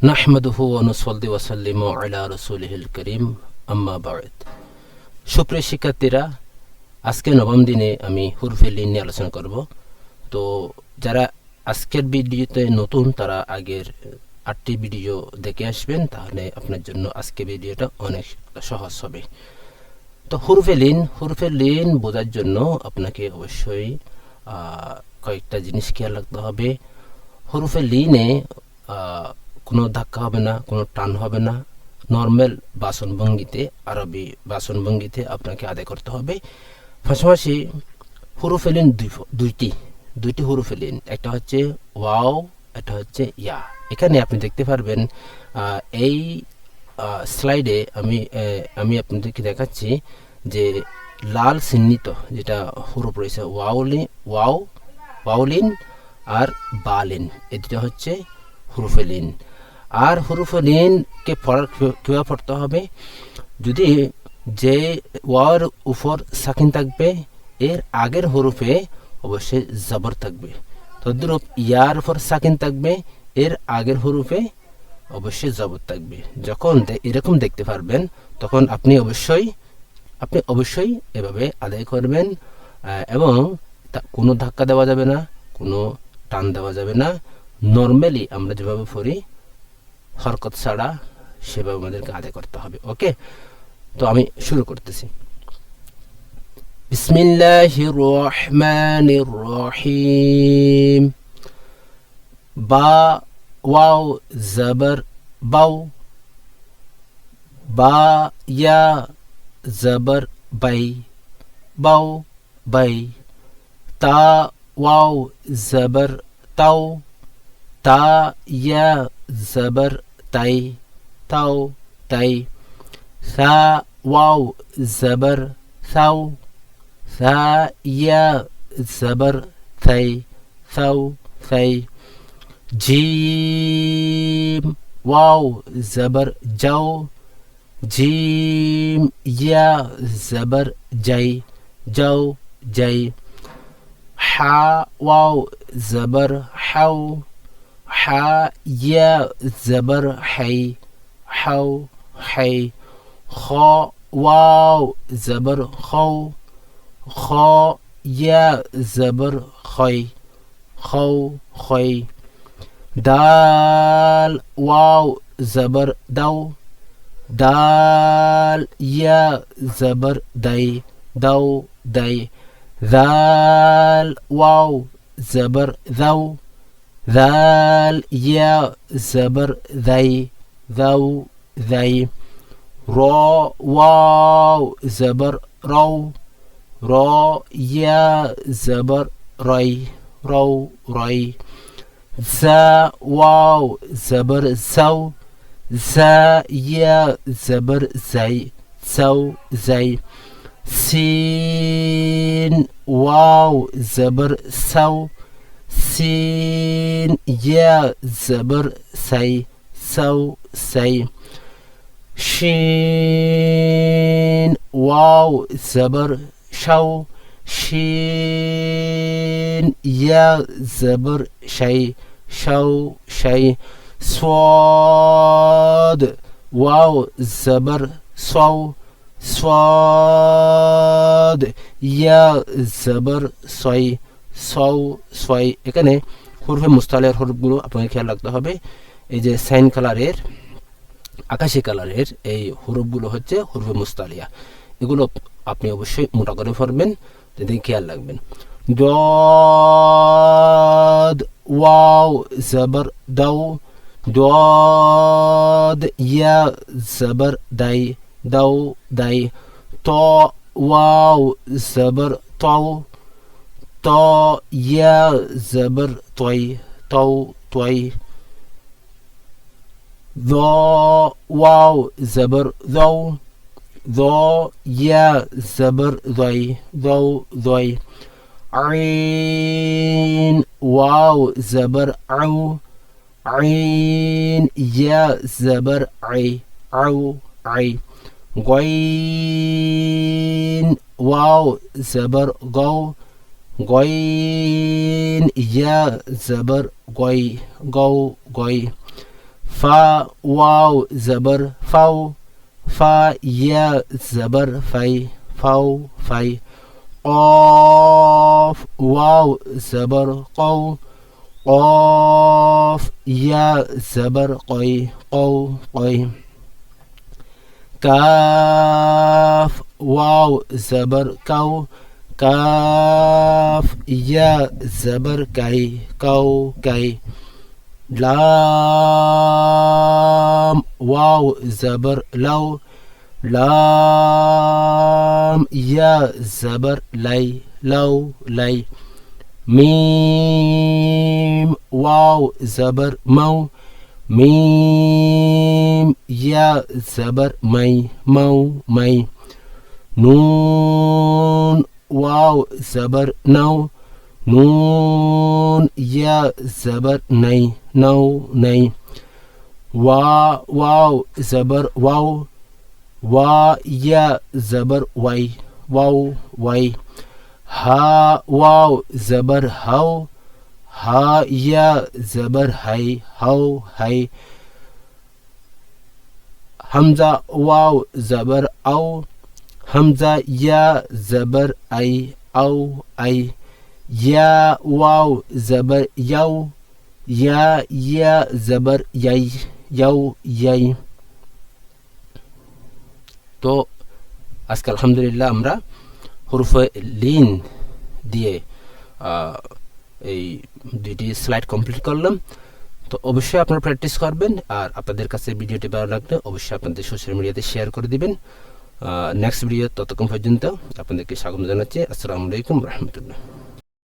নাহমাদুহু ওয়া নুসাল্লি ওয়া সাল্লিমু আলা রাসূলিহিল কারীম, আম্মা বা'দ। সুপ্রিয় শিক্ষার্থীরা, আজকে নবম দিনে আমি হুরফে লিন নিয়ে আলোচনা করব। তো যারা আজকের ভিডিওতে নতুন, তারা আগের 8টি ভিডিও দেখে আসবেন, তাহলে আপনার জন্য আজকের ভিডিওটা অনেক সহজ হবে। তো হুরফে লিন বোঝার জন্য আপনাকে অবশ্যই কয়েকটা জিনিস খেয়াল রাখতে হবে। হুরফে লিনে কোনো ধাক্কা হবে না, কোনো টান হবে না। নর্মাল বাচনভঙ্গিতে, আরবি বাচনভঙ্গিতে আপনাকে আদায় করতে হবে। পাশাপাশি হুরুফে লিন দুইটি হুরুফে লিন, একটা হচ্ছে ওয়াও, একটা হচ্ছে ইয়া। এখানে আপনি দেখতে পারবেন, এই স্লাইডে আমি আপনাদেরকে দেখাচ্ছি যে লাল চিহ্নিত যেটা হুরুফ রয়েছে, ওয়াউলিন আর বালিন, এই দুটো হচ্ছে হুরুফে লিন। আর হুরুফে লিনকে কীভাবে পড়তে হবে? যদি যে ওয়ার উপর সাকিন থাকবে, এর আগের হরুফে অবশ্যই জবর থাকবে। তদ্রূপ ইয়ার উপর সাকিন থাকবে, এর আগের হরুফে অবশ্যই জবর থাকবে। যখন এরকম দেখতে পারবেন, তখন আপনি অবশ্যই এভাবে আদায় করবেন, এবং কোনো ধাক্কা দেওয়া যাবে না, কোনো টান দেওয়া যাবে না। নর্মালি আমরা যেভাবে পড়ি, হরকত ছাড়া, সেভাবে আমাদেরকে আদায় করতে হবে। ওকে, তো আমি শুরু করতেছি। বিসমিল্লাহির রহমানির রহিম। বা ওয়াও জবর বাও, বা ইয়া জবর বাই, বাও বাই। তা ওয়াও জবর তাও, তা ইয়া জবর তাই, তাও তাই। ثا واو زبر ثو، ثا يا زبر ثي، ثو ثي. جيم واو زبر جو، جيم يا زبر جي، جو جي. حا واو زبر حو، حا يا زبر حي، حو حي. خا واو زبر خو، خا يا زبر خي، خو خي. دال واو زبر دو، دال يا زبر دي، دو دي. ذال واو زبر ذو، ذال يا زبر ذي، ذو ذي. را واو زبر رو، را يا زبر ري، رو ري. زا واو زبر زو، زا يا زبر زي، زو زي. سين واو زبر سو، سين يا زبر سي، سو سي. شين واو زبر شو، شين يا زبر شي، شو شي. صاد واو زبر صو، صاد يا زبر صي، صو صي. এখানে হুরফে মুস্তালিয়ার হরফগুলো আপনাকে খেয়াল রাখতে হবে। এই যে সাইন কালারের, আকাশি কালারের এই হরফগুলো হচ্ছে হরফে মুস্তালিয়া। এগুলো আপনি অবশ্যই মোটা করে পড়বেন, যদি খেয়াল রাখবেন। দাদ ওয়াও জবর দাও, দাদ ইয়া জবর দাই, দাও দাই। ত ওয়াও জবর তাও, ত ইয়া জবর তয়, তাও তয়। ذا واو زبر ذو، ذا يا زبر ذي، ذو ذي. عين واو زبر عو، عين يا زبر عي، عو عي. غين واو زبر غو، غين يا زبر غي، غو غي. ফা ওয়াও জবর ফাও ফা ইয়া জবর ফাই ফাও ফাই قاف واو زبر قو قاف يا زبر قي قو قي كاف واو زبر كو كاف يا زبر كي كو كي لام واو زبر لو لام يا زبر لي لو لي ميم واو زبر مو ميم يا زبر مي مو مي نون واو زبر نو نون يا زبر ني نو ني واو زبر واو وا يا زبر واي واو واي ها واو زبر هاو ها يا زبر هاي هاو هاي همزة واو زبر أو همزة يا زبر أي أو أي يا واو زبر يو يا زبر يي يو يي তো আজকে আলহামদুলিল্লাহ আমরা হুরুফে লিন দিয়ে এই দুইটি স্লাইড কমপ্লিট করলাম। তো অবশ্যই আপনারা প্র্যাকটিস করবেন, আর আপনাদের কাছে ভিডিওটি ভালো লাগলে অবশ্যই আপনাদের সোশ্যাল মিডিয়াতে শেয়ার করে দিবেন। নেক্সট ভিডিও ততক্ষণ পর্যন্ত আপনাদেরকে স্বাগত জানাচ্ছি। আসসালামু আলাইকুম রহমতুল্লাহ।